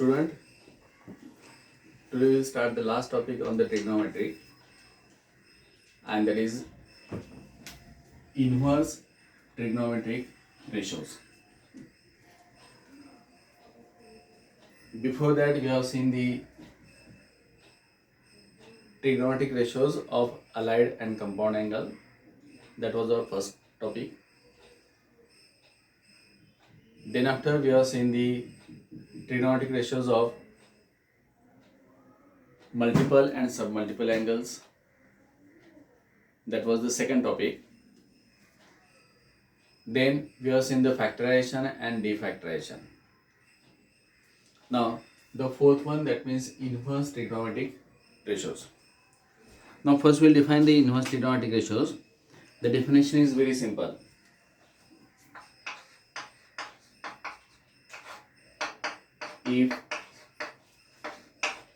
Student, today we will start the last topic on the trigonometry, and that is inverse trigonometric ratios. Before that, we have seen the trigonometric ratios of allied and compound angle. That was our first topic. Then after, we have seen the trigonometric ratios of multiple and submultiple angles. That was the second topic. Then we have seen the factorization and defactorization. Now the fourth one, that means inverse trigonometric ratios. Now first we'll define the inverse trigonometric ratios. The definition is very simple. If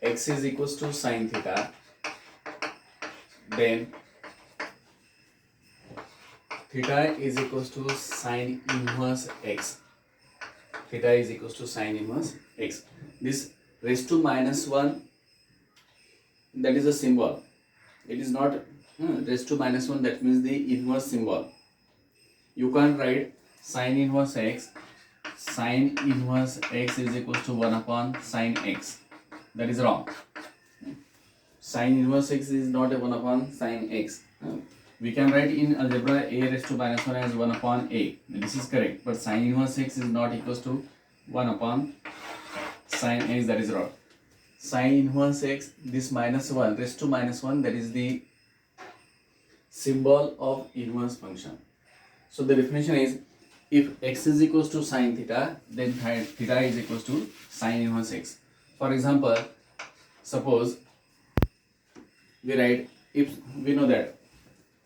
x is equals to sine theta, then theta is equals to sine inverse x. Theta is equals to sine inverse x. This raised to minus 1, that is a symbol. It is not raised to minus 1, that means the inverse symbol. You can't write sine inverse x. Sine inverse x is equals to 1 upon sine x. That is wrong. Sine inverse x is not a 1 upon sine x. We can write in algebra a raised to minus 1 as 1 upon a. This is correct. But sine inverse x is not equals to 1 upon sine x. That is wrong. Sine inverse x, this minus 1 raised to minus 1, that is the symbol of inverse function. So the definition is, if x is equals to sine theta, then theta is equals to sine inverse x. For example, suppose we write, if we know that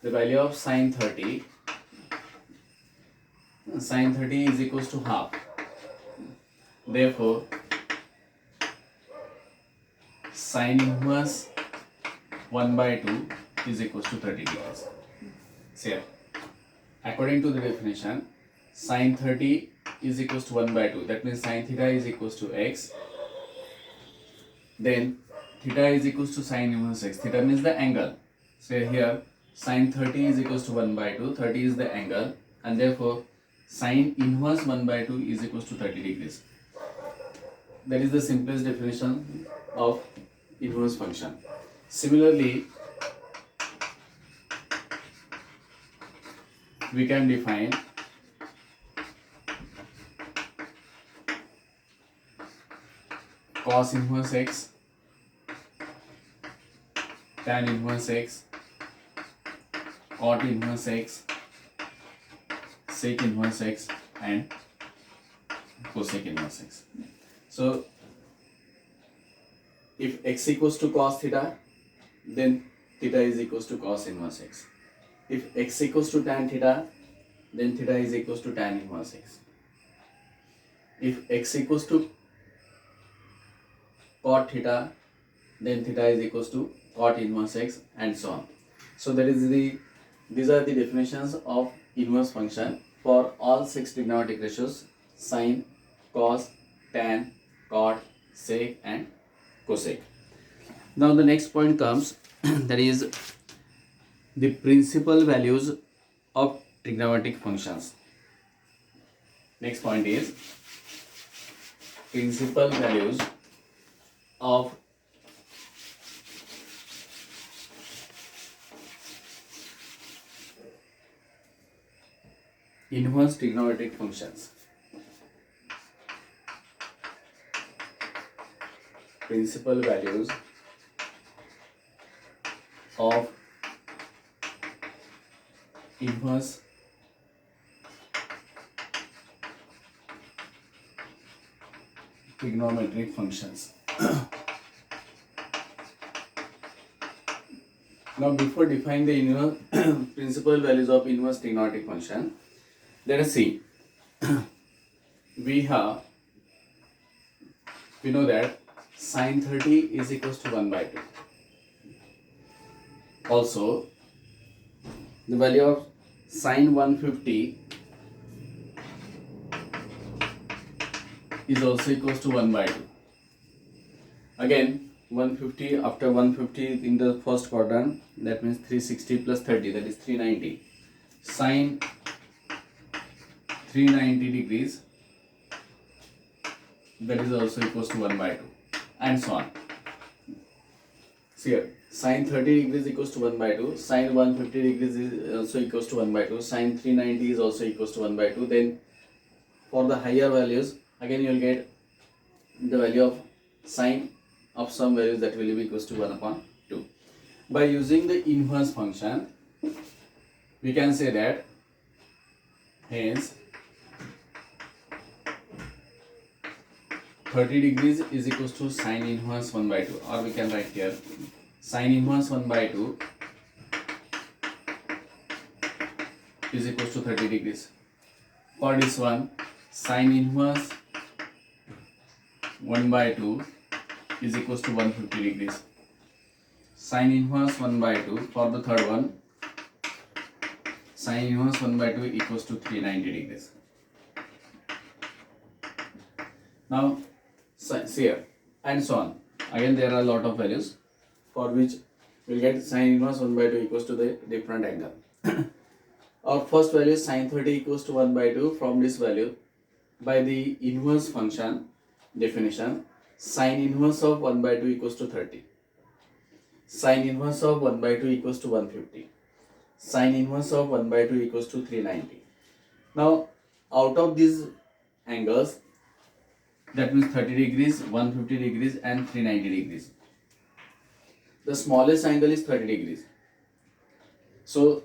the value of sine 30 is equals to half. Therefore, sine inverse 1 by 2 is equals to 30 degrees. So, according to the definition, sine 30 is equals to 1 by 2. That means sine theta is equals to x. Then theta is equals to sine inverse x. Theta means the angle. So here sine 30 is equals to 1 by 2. 30 is the angle, and therefore sine inverse 1 by 2 is equals to 30 degrees. That is the simplest definition of inverse function. Similarly, we can define cos inverse x, tan inverse x, cot inverse x, sec inverse x, and cosec inverse x. So if x equals to cos theta, then theta is equals to cos inverse x. If x equals to tan theta, then theta is equals to tan inverse x. If x equals to cot theta, then theta is equals to cot inverse x, and so on. So these are the definitions of inverse function for all 6 trigonometric ratios: sine, cos, tan, cot, sec, and cosec. Now the next point comes that is the principal values of trigonometric functions. Next point is principal values of inverse trigonometric functions. Principal values of inverse trigonometric functions. Now, before defining the inverse principal values of inverse trigonometric function, let us see. We know that sine 30 is equals to 1 by 2. Also, the value of sine 150 is also equals to 1 by 2. Again 150, after 150 in the first quadrant, that means 360 plus 30, that is 390. Sine 390 degrees, that is also equals to 1 by 2, and so on. See here, sine 30 degrees equals to 1 by 2, sine 150 degrees is also equals to 1 by 2, sine 390 is also equals to 1 by 2. Then for the higher values, again you will get the value of sine of some values, that will be equals to 1 upon 2. By using the inverse function, we can say that hence 30 degrees is equals to sine inverse 1 by 2, or we can write here sine inverse 1 by 2 is equals to 30 degrees. For this one, sine inverse 1 by 2 is equals to 150 degrees. Sine inverse 1 by 2, for the third one, sine inverse 1 by 2 equals to 390 degrees. Now see here, and so on. Again there are a lot of values for which we will get sine inverse 1 by 2 equals to the different angle. Our first value is sine 30 equals to 1 by 2. From this value, by the inverse function definition, sine inverse of 1 by 2 equals to 30. Sine inverse of 1 by 2 equals to 150. Sine inverse of 1 by 2 equals to 390. Now out of these angles, that means 30 degrees, 150 degrees and 390 degrees, the smallest angle is 30 degrees. So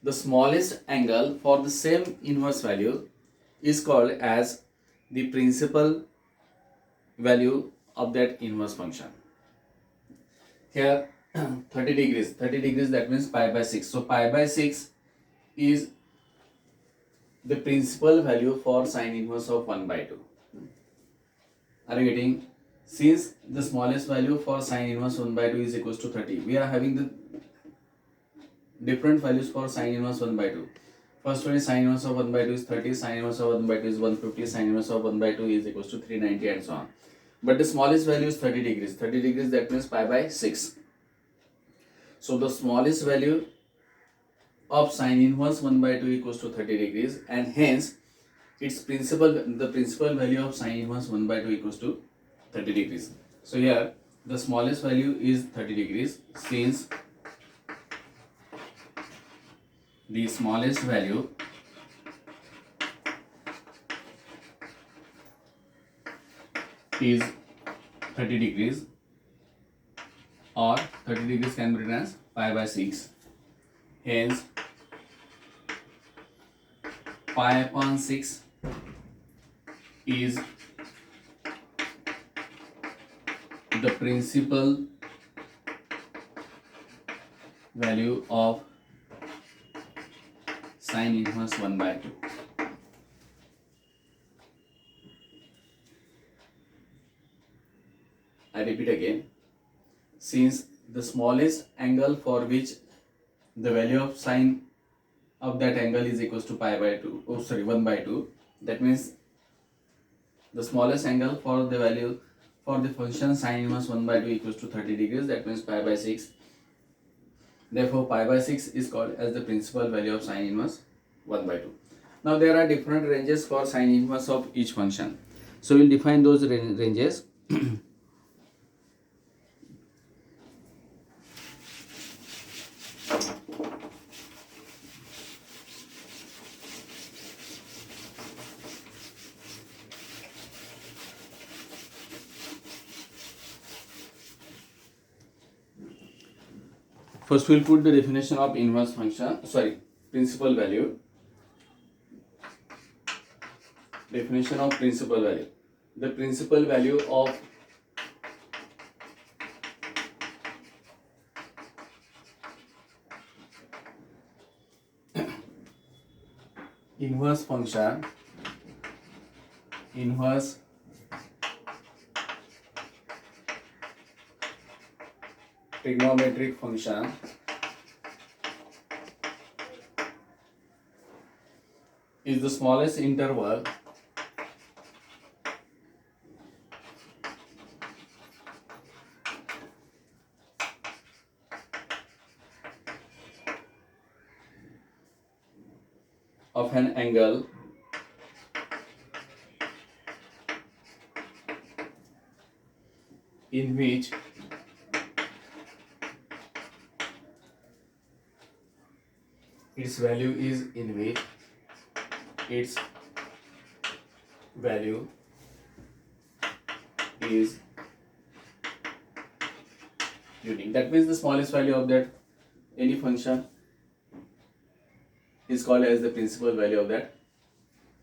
the smallest angle for the same inverse value is called as the principal value of that inverse function. Here 30 degrees, that means pi by 6. So pi by 6 is the principal value for sine inverse of 1 by 2. Are you getting? Since the smallest value for sine inverse 1 by 2 is equals to 30, we are having the different values for sine inverse 1 by 2. First one is sine inverse of 1 by 2 is 30, sine inverse of 1 by 2 is 150, sine inverse of 1 by 2 is equals to 390 and so on. But the smallest value is 30 degrees. 30 degrees, that means pi by 6. So the smallest value of sine inverse 1 by 2 equals to 30 degrees, and hence its the principal value of sine inverse 1 by 2 equals to 30 degrees. So here the smallest value is 30 degrees, since the smallest value is 30 degrees, or 30 degrees can be written as pi by 6. Hence pi upon 6 is the principal value of sine inverse 1 by 2. I repeat again, since the smallest angle for which the value of sine of that angle is equals to 1 by 2, that means the smallest angle for the value for the function sine inverse 1 by 2 equals to 30 degrees, that means pi by 6. Therefore pi by 6 is called as the principal value of sine inverse 1 by 2. Now there are different ranges for sine inverse of each function. So we will define those ranges. First we will put the definition of inverse function, principal value. Definition of principal value. The principal value of inverse function, inverse trigonometric function is the smallest interval of an angle in which its value is unique. That means the smallest value of that any function is called as the principal value of that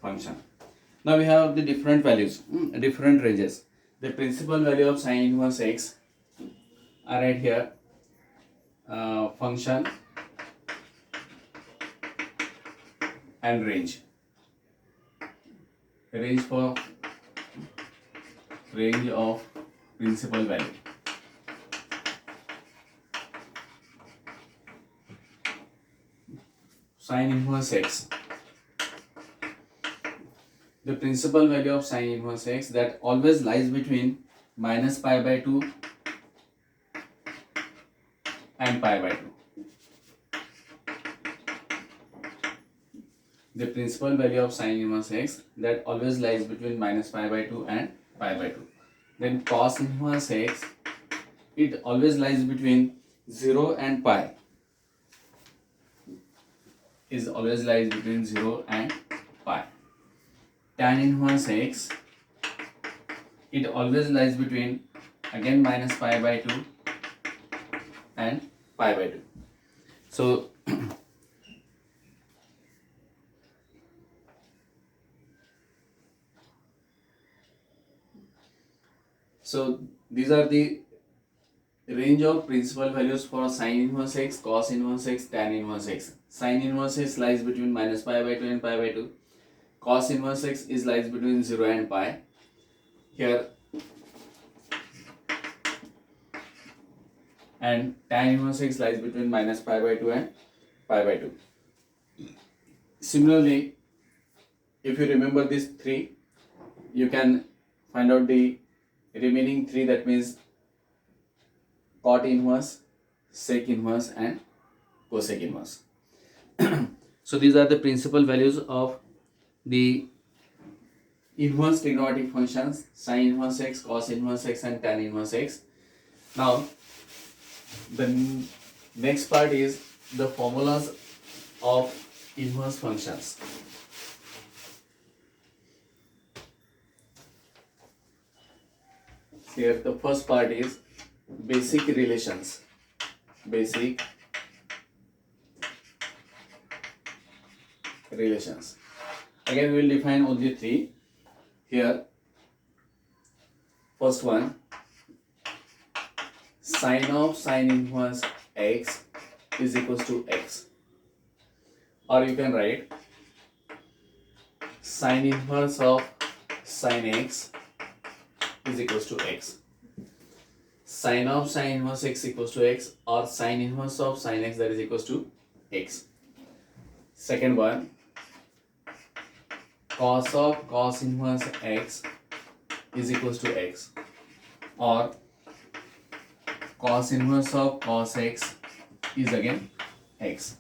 function. Now we have the different values, different ranges. The principal value of sine inverse x are right here. Function and range of principal value. Sine inverse x. The principal value of sine inverse x that always lies between minus pi by 2 and pi by 2. The principal value of sine inverse x that always lies between minus pi by 2 and pi by 2. Then cos inverse x, it always lies between 0 and pi. Is always lies between 0 and pi. Tan inverse x, it always lies between again minus pi by 2 and pi by 2. So these are the range of principal values for sine inverse x, cos inverse x, tan inverse x. Sine inverse x lies between minus pi by 2 and pi by 2. Cos inverse x is lies between 0 and pi. Here, and tan inverse x lies between minus pi by 2 and pi by 2. Similarly, if you remember these three, you can find out the remaining three, that means cot inverse, sec inverse and cosec inverse. So these are the principal values of the inverse trigonometric functions: sine inverse x, cos inverse x and tan inverse x. Now the next part is the formulas of inverse functions. Here the first part is basic relations. Again we will define only three. Here first one, sine of sine inverse x is equals to x, or you can write sine inverse of sine x is equals to x. Sine of sine inverse x equals to x, or sine inverse of sine x, that is equals to x. Second one, cos of cos inverse x is equals to x, or cos inverse of cos x is again x.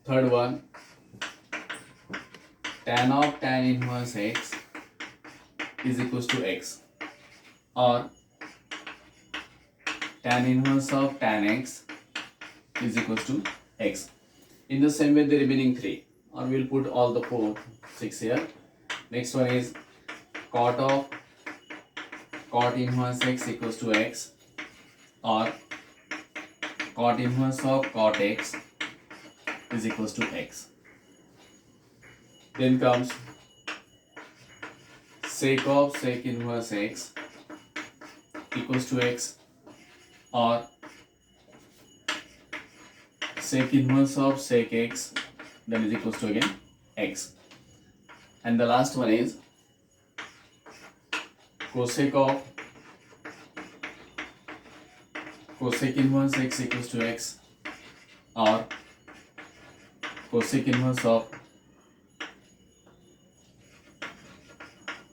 Third one, tan of tan inverse x is equals to x, or tan inverse of tan x is equals to x. In the same way the remaining three, or we will put all the 6 here. Next one is cot of cot inverse x equals to x, or cot inverse of cot x is equals to x. Then comes sec of sec inverse x equals to x, or sec inverse of sec x, that is equals to again x. And the last one is cosec of cosec inverse x equals to x, or cosec inverse of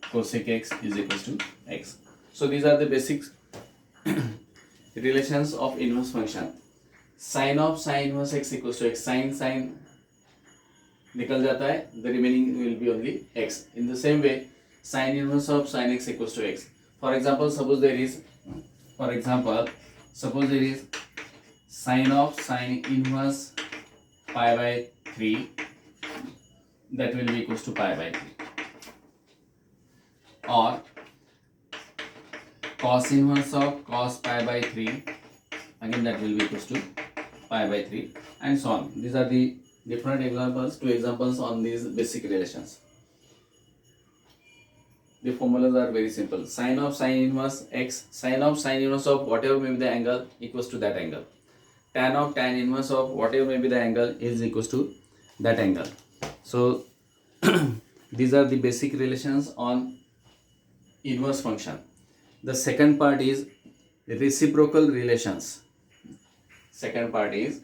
cosec x is equals to x. So these are the basic relations of inverse function. Sine of sine inverse x equals to x. Sine निकल जाता है, the remaining will be only x. In the same way, sin inverse of sin x equals to x. For example, suppose there is sin of sin inverse pi by 3, that will be equals to pi by 3, or cos inverse of cos pi by 3, again that will be equals to pi by 3, and so on. These are the different examples, two examples on these basic relations. The formulas are very simple. Sin of sin inverse x, sin of sin inverse of whatever may be the angle equals to that angle. Tan of tan inverse of whatever may be the angle is equals to that angle. So these are the basic relations on inverse function. The second part is reciprocal relations. Second part is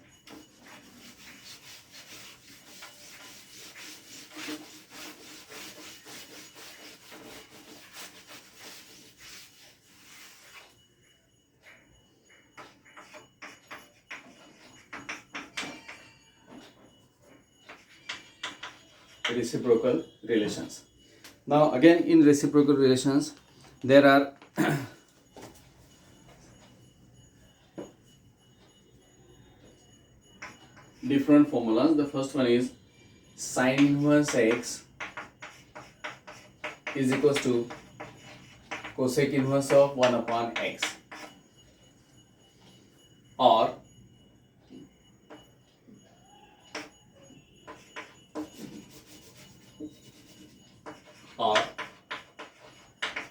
reciprocal relations. Now again, in reciprocal relations there are different formulas. The first one is sin inverse x is equals to cosec inverse of 1 upon x, or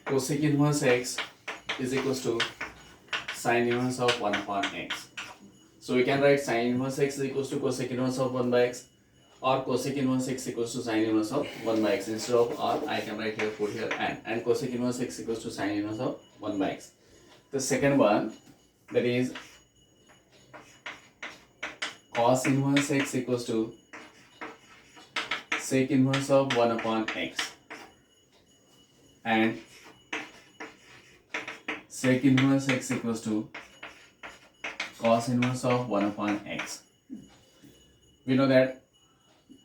cosec inverse x is equals to sin inverse of 1 upon x. So we can write sin inverse x is equals to cosec inverse of 1 by x, or cosec inverse x equals to sin inverse of 1 by x. Instead of or, I can write here, put here and cosec inverse x equals to sin inverse of 1 by x. The second one, that is cos inverse x equals to sec inverse of 1 upon x, and sec inverse x equals to cos inverse of 1 upon x. We know that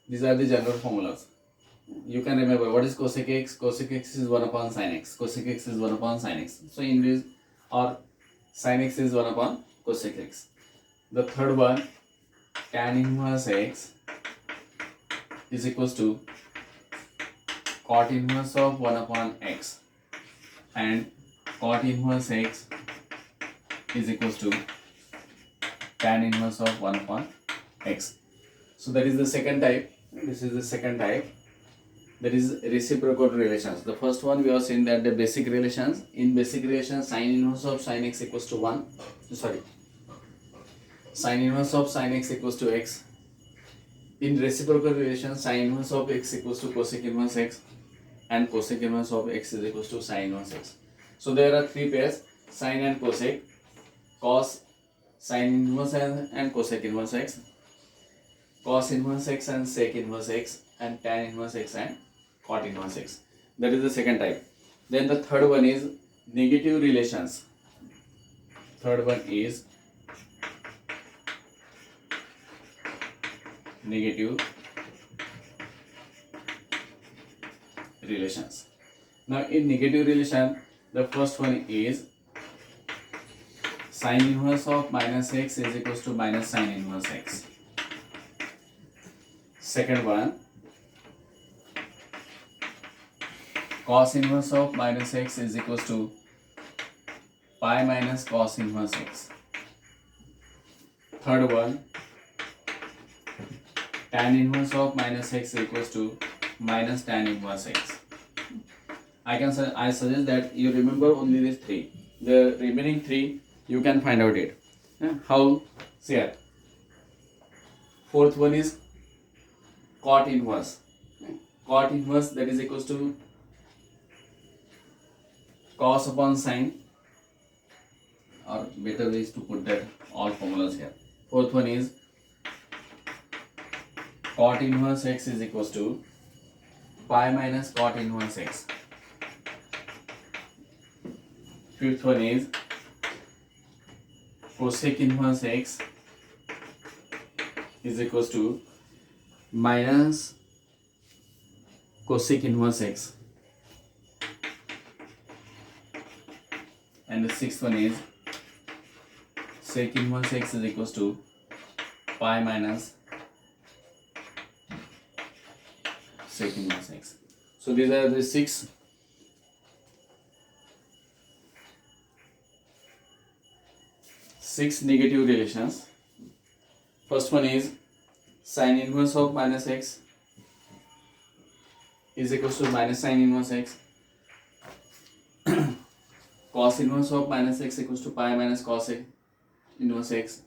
these are the general formulas. You can remember what is cosec x. Cosec x is 1 upon sin x. Cosec x is 1 upon sin x. So in this, or sin x is 1 upon cosec x. The third one, tan inverse x is equals to cot inverse of 1 upon x, and cot inverse x is equals to tan inverse of 1 upon x. So that is the second type. This is the second type. That is reciprocal relations. The first one we are saying that the basic relations. In basic relations, sin inverse of sin x equals to 1. Sin inverse of sin x equals to x. In reciprocal relations, sin inverse of x equals to cosec inverse x, and cosec inverse of x is equals to sin inverse x. So there are three pairs: sin and cosec, cos sin inverse and cosec inverse x, cos inverse x and sec inverse x, and tan inverse x and cot inverse x. That is the second type. Then the third one is negative relations. Third one is negative relations. Now in negative relation, the first one is sin inverse of minus x is equals to minus sin inverse x. Second one, cos inverse of minus x is equals to pi minus cos inverse x. Third one, tan inverse of minus x equals to minus tan inverse x. I suggest that you remember only these three. The remaining three you can find out it. How? See here. Fourth one is cot inverse. Cot inverse, that is equals to cos upon sin, or better way is to put that all formulas here. Fourth one is cot inverse x is equals to pi minus cot inverse x. Fifth one is cosec inverse x is equals to minus cosec inverse x, and the sixth one is sec inverse x is equals to pi minus sec inverse x. So these are the six negative relations. First one is sin inverse of minus x is equals to minus sin inverse x. Cos inverse of minus x equals to pi minus cos inverse x.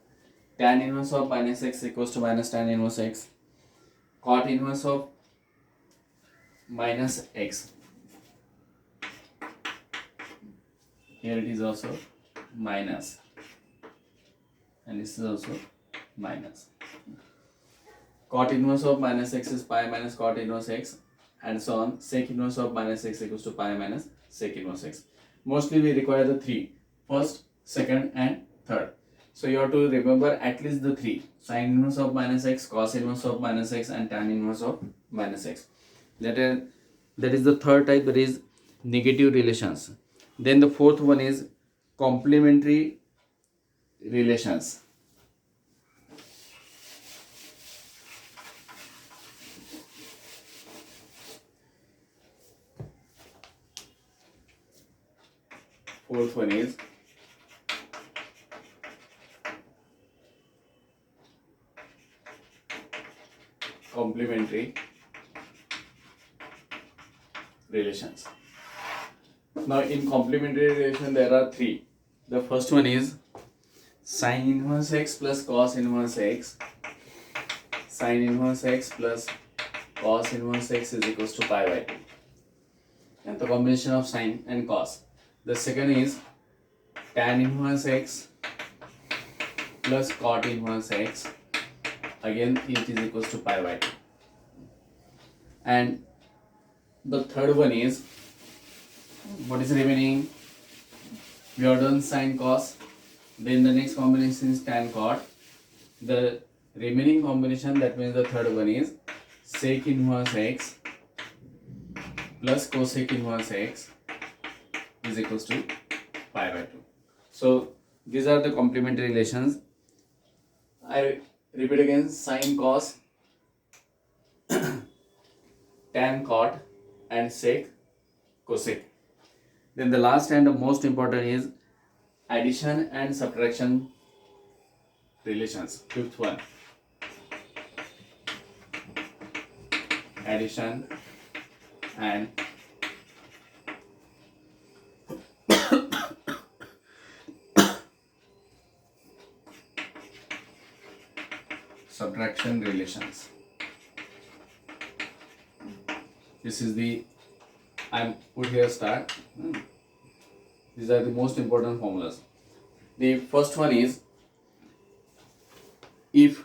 Tan inverse of minus x equals to minus tan inverse x. Cot inverse of minus x. Here it is also minus, and this is also minus. Cot inverse of minus x is pi minus cot inverse x, and so on. Sec inverse of minus x equals to pi minus sec inverse x. Mostly we require the three: first, second, and third. So you have to remember at least the three: sin inverse of minus x, cos inverse of minus x, and tan inverse of minus x. That is the third type, that is negative relations. Then the fourth one is complementary relations. Fourth one is complementary relations. Now in complementary relation there are three. The first one is sin inverse x plus cos inverse x. Sin inverse x plus cos inverse x is equals to pi by 2. And the combination of sin and cos. The second is tan inverse x plus cot inverse x. Again it is equals to pi by 2. And the third one is, what is remaining? We have done sin cos. Then the next combination is tan cot. The remaining combination, that means the third one, is sec inverse x plus cosec inverse x is equals to pi by 2. So these are the complementary relations. I repeat again: sin cos, tan cot, and sec cosec. Then the last and the most important is addition and subtraction relations. Fifth one, addition and subtraction relations. This is the, I put here start. These are the most important formulas. The first one is, if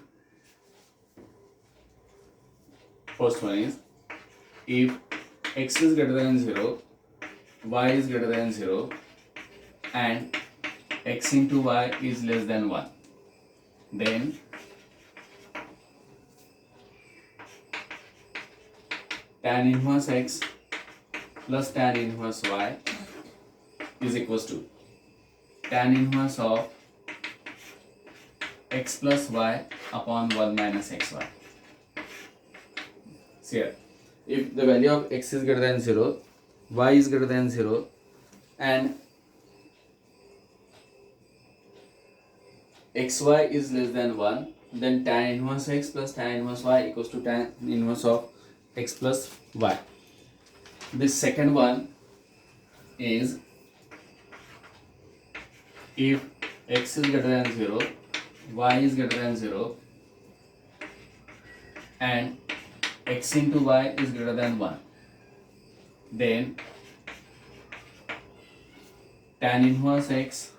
x is greater than 0, y is greater than 0, and x into y is less than 1, then tan inverse x plus tan inverse y is equals to tan inverse of x plus y upon 1 minus xy. See here, if the value of x is greater than 0, y is greater than 0, and xy is less than 1, then tan inverse x plus tan inverse y equals to tan inverse of x plus y. This second one is, if x is greater than 0, y is greater than 0, and x into y is greater than 1, then tan inverse x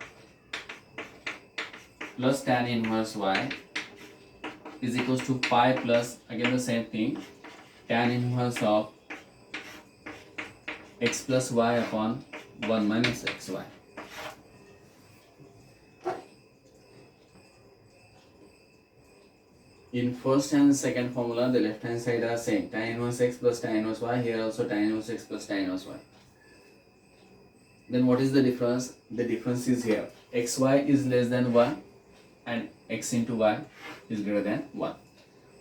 plus tan inverse y is equals to pi plus, again the same thing, tan inverse of x plus y upon 1 minus xy. In first and second formula, the left hand side are same. Tan inverse x plus tan inverse y. Here also tan inverse x plus tan inverse y. Then what is the difference? The difference is here. Xy is less than 1 and x into y is greater than 1.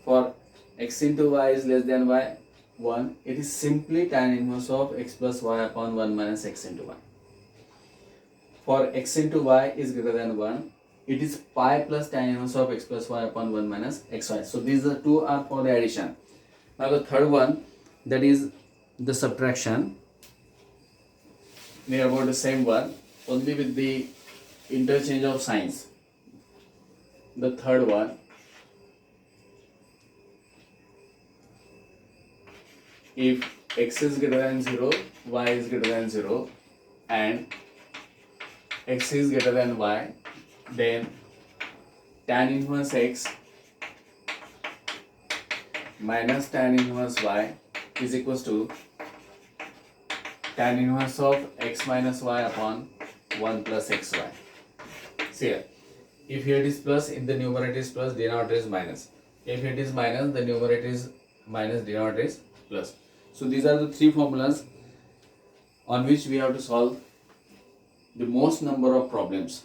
For x into y is less than y 1, it is simply tan inverse of x plus y upon 1 minus x into y. For x into y is greater than 1, it is pi plus tan inverse of x plus y upon 1 minus xy. So these are two are for the addition. Now the third one, that is the subtraction. Near about the same one, only with the interchange of signs. The third one, if x is greater than 0, y is greater than 0, and x is greater than y, then tan inverse x minus tan inverse y is equals to tan inverse of x minus y upon 1 plus xy. See here, if here it is plus, in the numerator is plus, denominator is minus. If it is minus, the numerator is minus, denominator is plus. So these are the three formulas on which we have to solve the most number of problems.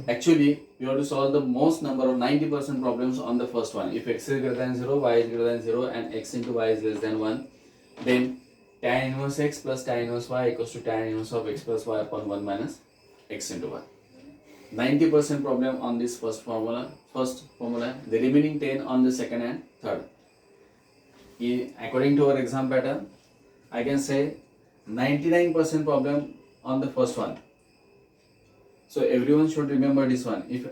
Actually, we have to solve the most number of 90% problems on the first one. If x is greater than 0, y is greater than 0 and x into y is less than 1, then tan inverse x plus tan inverse y equals to tan inverse of x plus y upon 1 minus x into y. 90% problem on this first formula, the remaining 10 on the second and third. According to our exam pattern, I can say 99% problem on the first one. So everyone should remember this one. If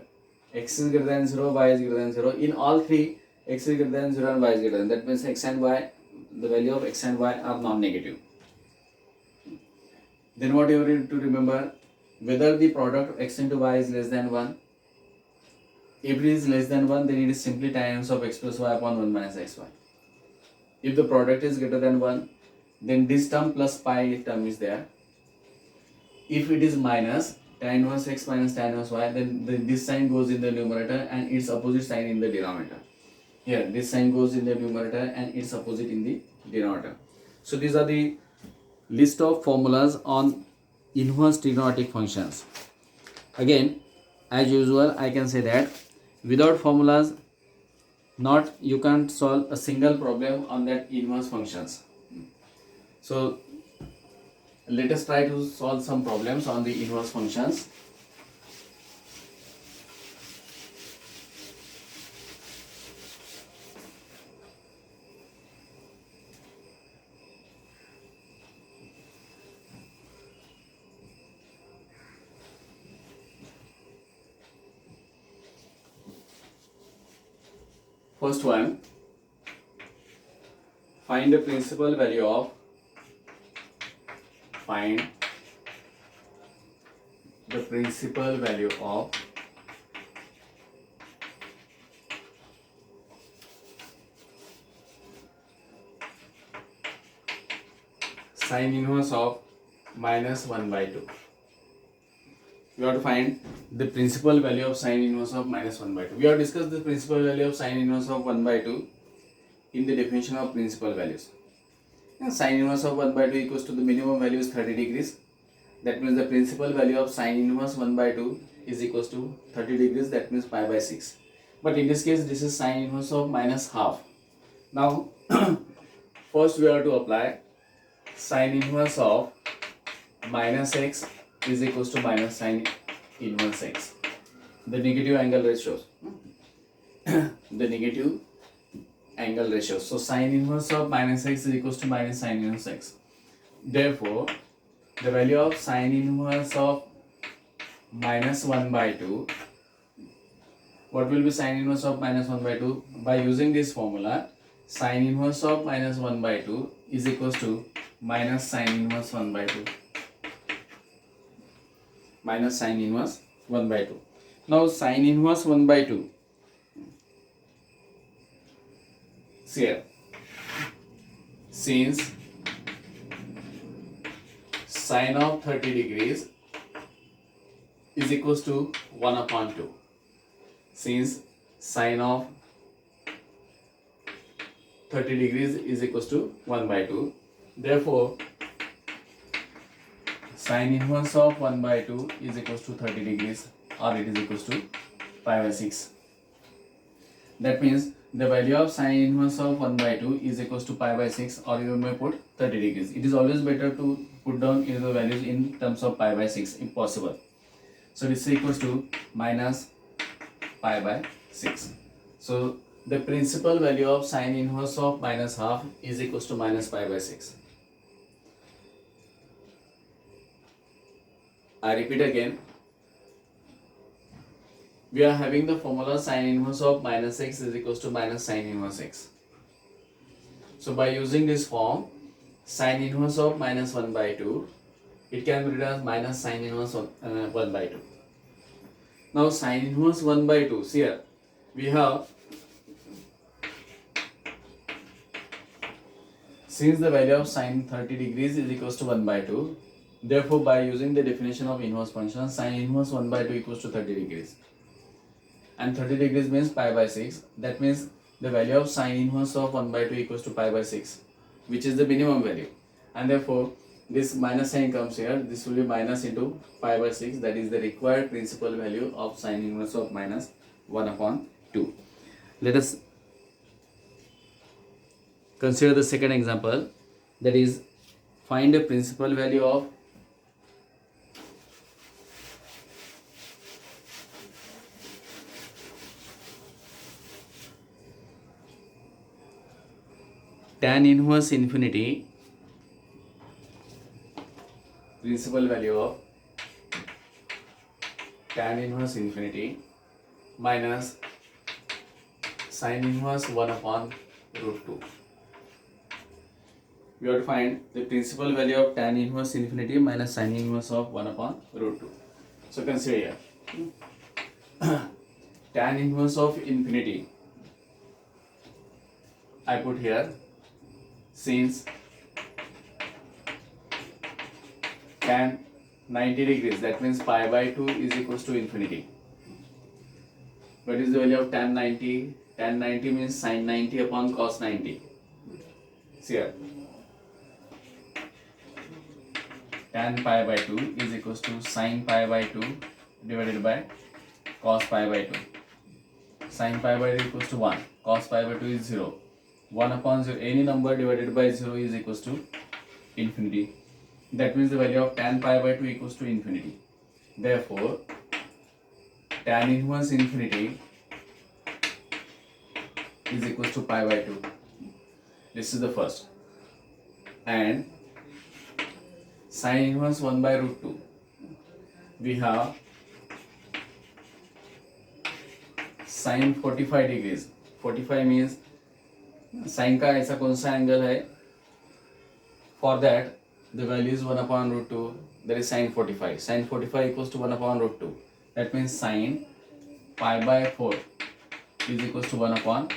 x is greater than 0, y is greater than 0, in all three, x is greater than 0 and y is greater than. That means x and y, the value of x and y are non-negative. Then what you need to remember, whether the product of x into y is less than 1. If it is less than 1, then it is simply tan inverse of x plus y upon 1 minus xy. If the product is greater than 1, then this term plus pi term is there. If it is minus, tan inverse x minus tan inverse y, then this sign goes in the numerator and its opposite sign in the denominator. Here, this sign goes in the numerator and its opposite in the denominator. So these are the list of formulas on inverse trigonometric functions. Again, as usual, I can say that without formulas, you can't solve a single problem on that inverse functions. So let us try to solve some problems on the inverse functions. First one, find the principal value of sin inverse of minus 1 by 2. We have to find the principal value of sin inverse of minus 1 by 2. We have discussed the principal value of sin inverse of 1 by 2 in the definition of principal values. And sin inverse of 1 by 2 equals to the minimum value is 30 degrees. That means the principal value of sin inverse 1 by 2 is equals to 30 degrees. That means pi by 6. But in this case, this is sin inverse of minus half. Now, first we have to apply sin inverse of minus x is equals to minus sin inverse x. The negative angle ratios. So sin inverse of minus x is equals to minus sin inverse x. Therefore, the value of sin inverse of minus 1 by 2. What will be sin inverse of minus 1 by 2? By using this formula, sin inverse of minus 1 by 2 is equals to minus sin inverse 1 by 2. Minus sin inverse 1 by 2. Now sin inverse 1 by 2. See here. Since sin of 30 degrees is equals to 1 upon 2. Since sine of 30 degrees is equals to 1 by 2. Therefore, sine inverse of 1 by 2 is equals to 30 degrees, or it is equals to pi by 6. That means the value of sine inverse of 1 by 2 is equals to pi by 6, or you may put 30 degrees. It is always better to put down the values in terms of pi by 6 if possible. So this is equals to minus pi by 6. So the principal value of sine inverse of minus half is equals to minus pi by 6. I repeat again. We are having the formula sine inverse of minus x is equals to minus sine inverse x. So by using this form, sine inverse of minus 1 by 2, it can be written as minus sine inverse of 1 by 2. Now sine inverse 1 by 2, see here, we have, since the value of sine 30 degrees is equals to 1 by 2, therefore by using the definition of inverse function, sine inverse 1 by 2 equals to 30 degrees. And 30 degrees means pi by 6. That means the value of sine inverse of 1 by 2 equals to pi by 6, which is the minimum value. And therefore, this minus sign comes here. This will be minus into pi by 6. That is the required principal value of sine inverse of minus 1 upon 2. Let us consider the second example. That is, find a principal value of tan inverse infinity, principal value of tan inverse infinity minus sine inverse 1 upon root 2. We have to find the principal value of tan inverse infinity minus sine inverse of 1 upon root 2. So consider here tan inverse of infinity, I put here, since tan 90 degrees, that means pi by 2 is equals to infinity. What is the value of tan 90? Tan 90 means sine 90 upon cos 90. See here, tan pi by 2 is equals to sine pi by 2 divided by cos pi by 2. Sine pi by 2 equals to 1, cos pi by 2 is 0. 1 upon 0, any number divided by 0 is equals to infinity. That means the value of tan pi by 2 equals to infinity. Therefore, tan inverse infinity is equals to pi by 2. This is the first. And sine inverse 1 by root 2. We have sine 45 degrees. 45 means sine का ऐसा कौन सा angle है, for that the value is 1 upon root 2, that is sine 45. Sine 45 equals to 1 upon root 2. That means sine pi by 4 is equals to 1 upon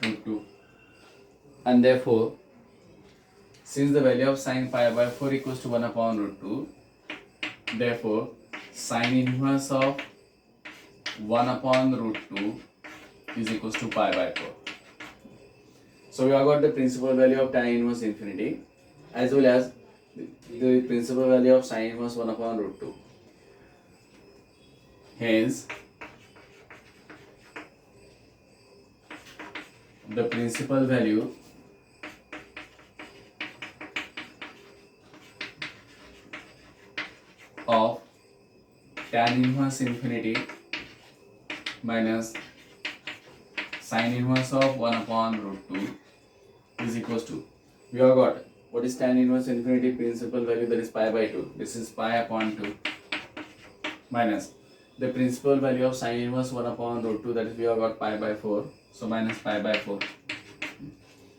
root 2. And therefore since the value of sine pi by 4 equals to 1 upon root 2, therefore sine inverse of 1 upon root 2 is equals to pi by 4. So we have got the principal value of tan inverse infinity as well as the principal value of sine inverse 1 upon root 2. Hence, the principal value of tan inverse infinity minus sine inverse of 1 upon root 2 is equals to, we have got what is tan inverse infinity principal value, that is pi by 2. This is pi upon 2 minus the principal value of sine inverse 1 upon root 2, that is we have got pi by 4. So minus pi by 4.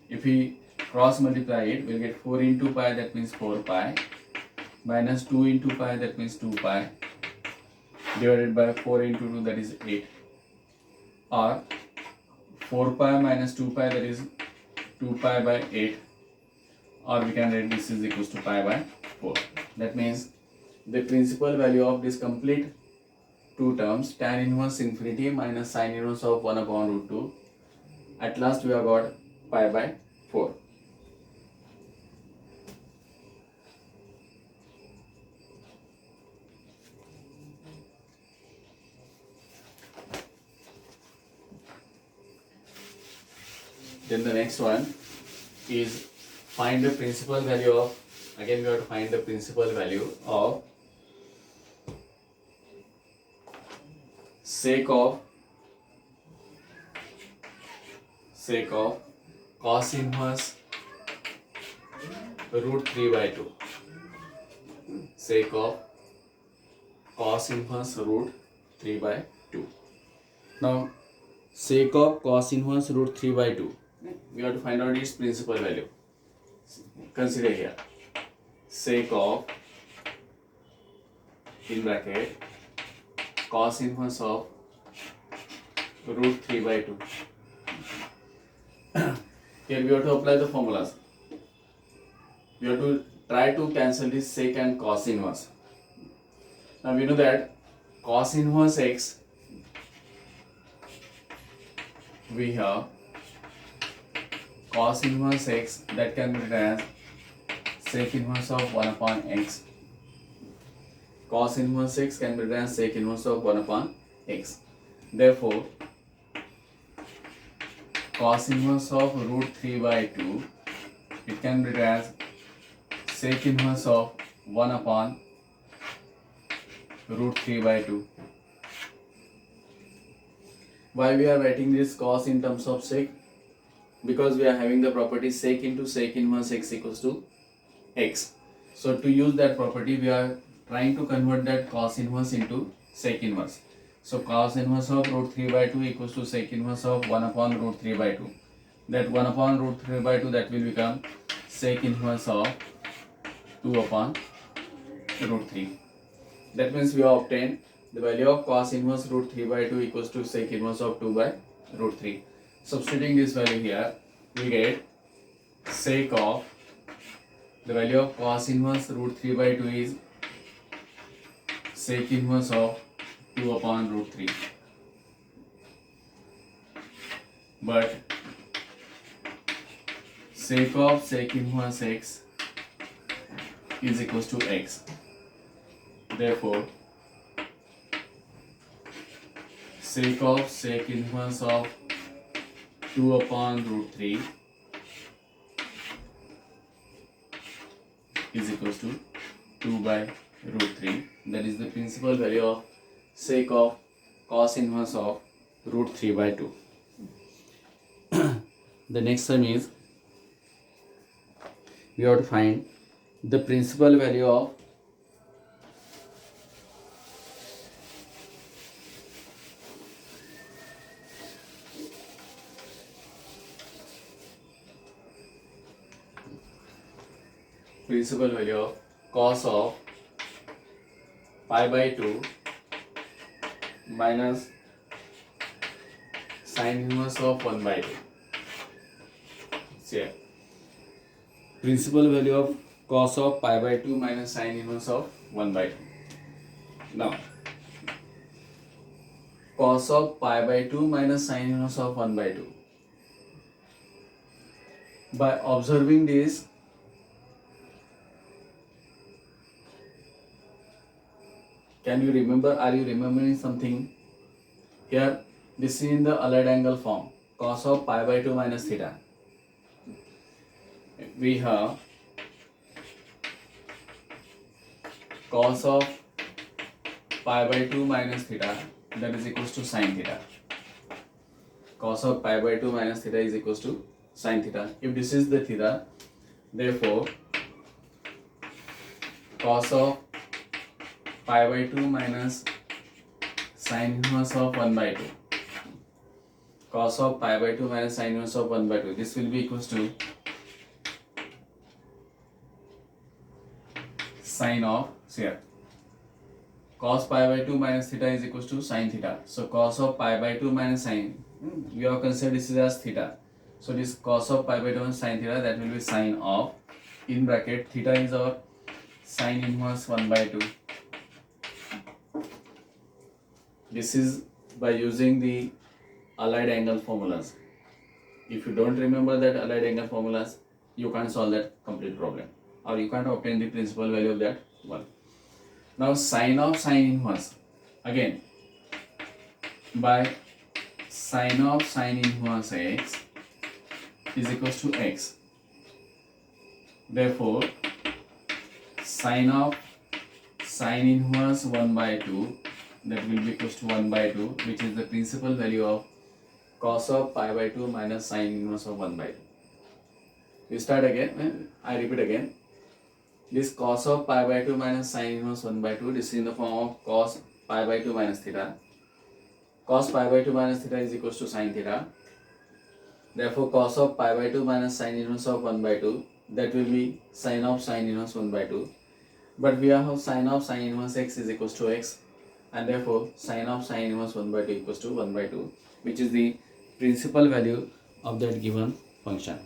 If we cross multiply it, we will get 4 into pi, that means 4 pi, minus 2 into pi, that means 2 pi, divided by 4 into 2, that is 8, or 4 pi minus 2 pi, that is 2 pi by 8, or we can write this is equals to pi by 4. That means the principal value of this complete two terms, tan inverse infinity minus sin inverse of 1 upon root 2. At last we have got pi by 4. Then the next one is find the principal value of, again we have to find the principal value of sec of cos inverse root 3 by 2. Sec of cos inverse root 3 by 2. Now sec of cos inverse root 3 by 2, we have to find out its principal value. Consider here sec of, in bracket, cos inverse of root 3 by 2. Here we have to apply the formulas. We have to try to cancel this sec and cos inverse. Now we know that cos inverse x, we have cos inverse x that can be written as sec inverse of 1 upon x. Cos inverse x can be written as sec inverse of 1 upon x. Therefore, cos inverse of root 3 by 2, it can be written as sec inverse of 1 upon root 3 by 2. Why we are writing this cos in terms of sec? Because we are having the property sec into sec inverse x equals to x. So to use that property, we are trying to convert that cos inverse into sec inverse. So cos inverse of root 3 by 2 equals to sec inverse of 1 upon root 3 by 2. That 1 upon root 3 by 2, that will become sec inverse of 2 upon root 3. That means we have obtained the value of cos inverse root 3 by 2 equals to sec inverse of 2 by root 3. Substituting this value here, we get sec of, the value of cos inverse root 3 by 2 is sec inverse of 2 upon root 3. But sec of sec inverse x is equals to x. Therefore, sec of sec inverse of 2 upon root 3 is equals to 2 by root 3. That is the principal value of sec of cos inverse of root 3 by 2. The next sum is, we have to find the principal value of cos of pi by 2 minus sin inverse of 1 by 2. So, principal value of cos of pi by 2 minus sin inverse of 1 by 2. Now, cos of pi by 2 minus sin inverse of 1 by 2. By observing this, can you remember, are you remembering something? Here, this is in the allied angle form, cos of pi by 2 minus theta. We have cos of pi by 2 minus theta, that is equals to sin theta. Cos of pi by 2 minus theta is equals to sin theta. If this is the theta, therefore cos of pi by 2 minus sin inverse of 1 by 2. Cos of pi by 2 minus sin inverse of 1 by 2. This will be equals to sin of, here, cos pi by 2 minus theta is equals to sin theta. So cos of pi by 2 minus sin, we have considered this is as theta. So this cos of pi by 2 minus sin theta, that will be sin of, in bracket, theta is our sin inverse 1 by 2. This is by using the allied angle formulas. If you don't remember that allied angle formulas, you can't solve that complete problem, or you can't obtain the principal value of that one. Now sine of sine inverse, again by sine of sine inverse x is equals to x. Therefore sine of sine inverse 1 by 2, that will be equals to 1 by 2, which is the principal value of cos of pi by 2 minus sine inverse of 1 by 2. We start again, I repeat again. This cos of pi by 2 minus sine inverse 1 by 2, this is in the form of cos pi by 2 minus theta. Cos pi by 2 minus theta is equals to sine theta. Therefore cos of pi by 2 minus sine inverse of 1 by 2, that will be sine of sine inverse 1 by 2. But we have sine of sine inverse x is equals to x, and therefore sine of sine inverse 1 by 2 equals to 1 by 2, which is the principal value of that given function.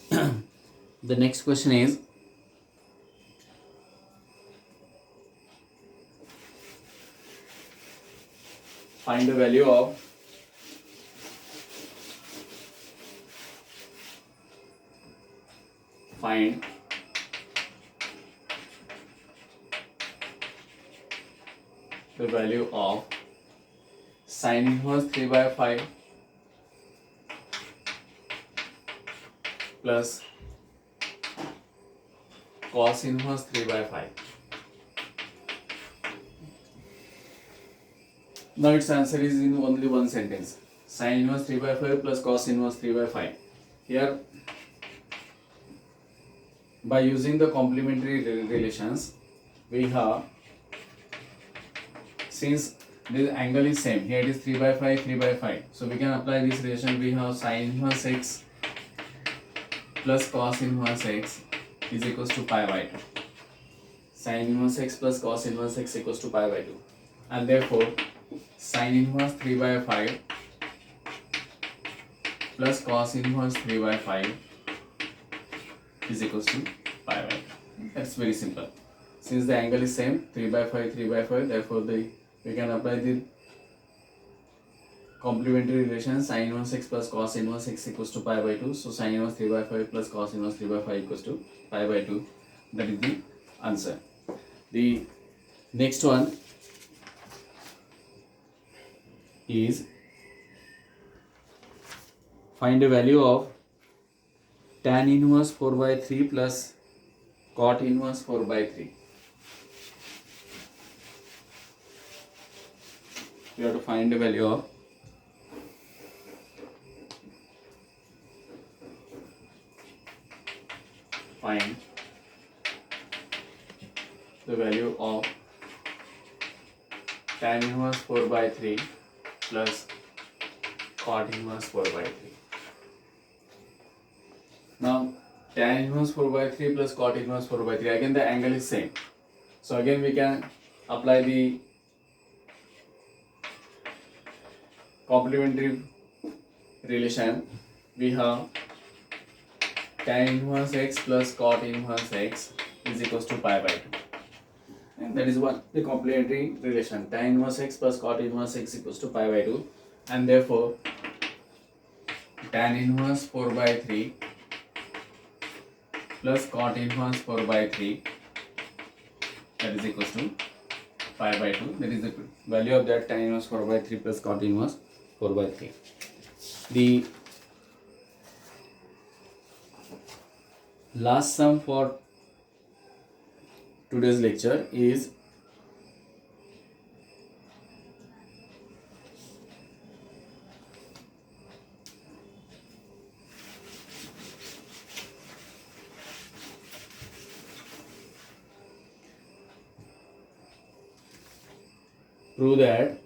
The next question is, find the value of the value of sine inverse 3 by 5 plus cos inverse 3 by 5. Now its answer is in only one sentence. Sine inverse 3 by 5 plus cos inverse 3 by 5. Here, by using the complementary relations, we have, since this angle is same, here it is 3 by 5, 3 by 5. So we can apply this relation. We have sine inverse x plus cos inverse x is equals to pi by 2. Sine inverse x plus cos inverse x equals to pi by 2. And therefore, sine inverse 3 by 5 plus cos inverse 3 by 5 is equals to pi by 2. That's very simple. Since the angle is same, 3 by 5, 3 by 5, therefore we can apply the complementary relation sine inverse x plus cos inverse x equals to pi by 2. So sine inverse 3 by 5 plus cos inverse 3 by 5 equals to pi by 2. That is the answer. The next one is, find the value of tan inverse 4 by 3 plus cot inverse 4 by 3. We have to find the value of tan inverse 4 by 3 plus cot inverse 4 by 3. Now tan inverse 4 by 3 plus cot inverse 4 by 3, again the angle is same. So again we can apply the complementary relation. We have tan inverse x plus cot inverse x is equals to pi by 2. And that is what the complementary relation, tan inverse x plus cot inverse x equals to pi by 2. And therefore tan inverse 4 by 3 plus cot inverse 4 by 3, that is equals to pi by 2. That is the value of that tan inverse 4 by 3 plus cot inverse 4 by 3. The last sum for today's lecture is prove that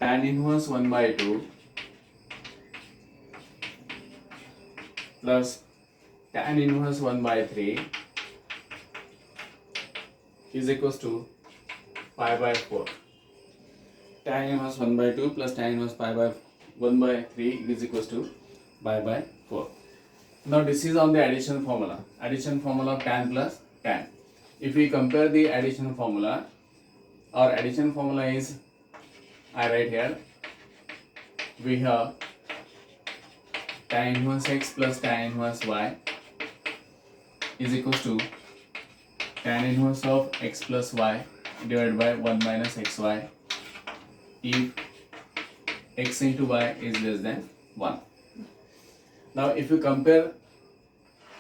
tan inverse 1 by 2 plus tan inverse 1 by 3 is equals to pi by 4. tan inverse 1 by 2 plus tan inverse pi by 1 by 3 is equals to pi by 4. Now this is on the addition formula. Addition formula of tan plus tan. If we compare the addition formula, our addition formula is, I write here, we have tan inverse x plus tan inverse y is equals to tan inverse of x plus y divided by 1 minus xy if x into y is less than 1. Now if you compare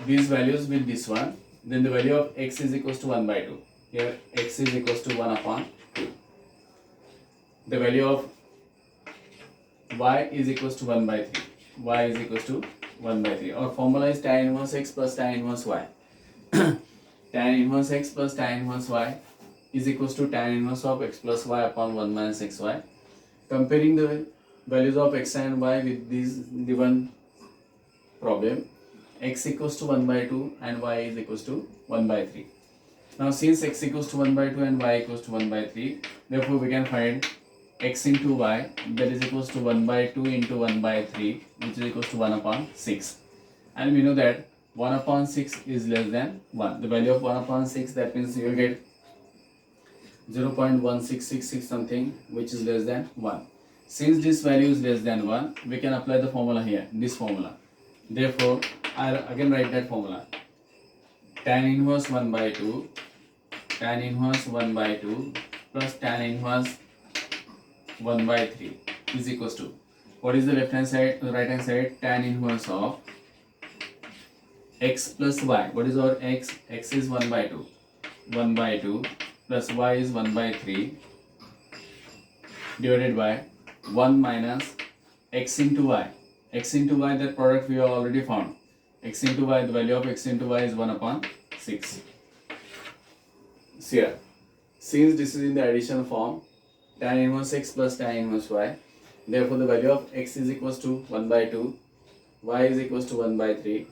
these values with this one, then the value of x is equals to 1 by 2. Here x is equals to 1 upon 2. The value of y is equals to 1 by 3. Y is equals to 1 by 3. Our formula is tan inverse x plus tan inverse y. Tan inverse x plus tan inverse y is equals to tan inverse of x plus y upon 1 minus xy. Comparing the values of x and y with this given problem, x equals to 1 by 2 and y is equals to 1 by 3. Now since x equals to 1 by 2 and y equals to 1 by 3, therefore we can find x into y, that is equals to 1 by 2 into 1 by 3, which is equals to 1 upon 6. And we know that 1 upon 6 is less than 1. The value of 1 upon 6, that means you will get 0.1666 something, which is less than 1. Since this value is less than 1, we can apply the formula here, this formula. Therefore, I'll again write that formula. Tan inverse 1 by 2, tan inverse 1 by 2 plus tan inverse 1 by 3 is equals to, what is the left hand side, right hand side? Tan inverse of x plus y. What is our x? X is 1 by 2. 1 by 2 plus y is 1 by 3 divided by 1 minus x into y. X into y, that product we have already found. X into y, the value of x into y is 1 upon 6. So here, since this is in the addition form, tan inverse x plus tan inverse y, therefore the value of x is equals to 1 by 2, y is equals to 1 by 3,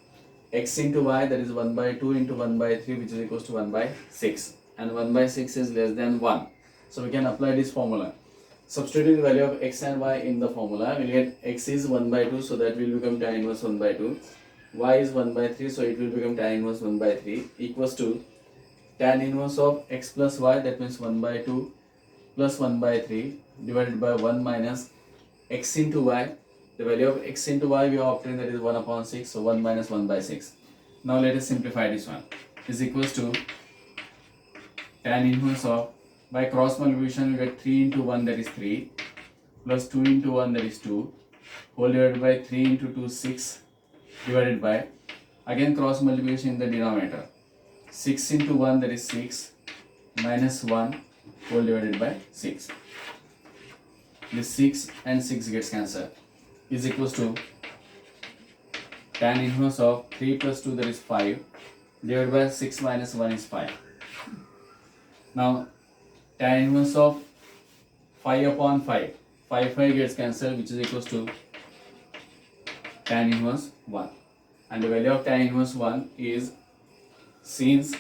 x into y, that is 1 by 2 into 1 by 3, which is equals to 1 by 6, and 1 by 6 is less than 1. So we can apply this formula. Substituting the value of x and y in the formula, we'll get x is 1 by 2, so that will become tan inverse 1 by 2, y is 1 by 3, so it will become tan inverse 1 by 3, equals to tan inverse of x plus y, that means 1 by 2 plus 1 by 3 divided by 1 minus x into y. The value of x into y we have obtained, that is 1 upon 6, so 1 minus 1 by 6. Now let us simplify this one. Is equals to tan inverse of, by cross multiplication we get 3 into 1, that is 3, plus 2 into 1, that is 2, whole divided by 3 into 2, 6, divided by, again cross multiplication in the denominator, 6 into 1, that is 6, minus 1, whole divided by 6. This 6 and 6 gets cancelled, is equals to tan inverse of 3 plus 2, that is 5, divided by 6 minus 1 is 5. Now tan inverse of 5 upon 5, 5 gets cancelled, which is equals to tan inverse 1. And the value of tan inverse 1 is, since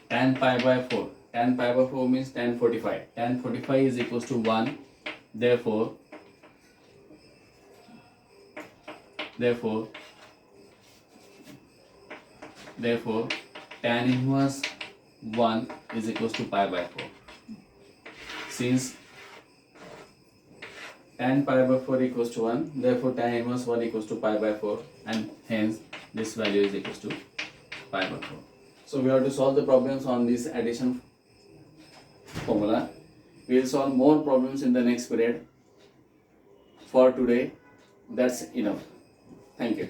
tan pi by 4, tan pi by 4 means tan 45. Tan 45 is equals to 1. Therefore, tan inverse 1 is equals to pi by 4. Since tan pi by 4 equals to 1, therefore tan inverse 1 equals to pi by 4, and hence this value is equals to pi by 4. So we have to solve the problems on this addition formula. We will solve more problems in the next period. For today, that's enough. Thank you.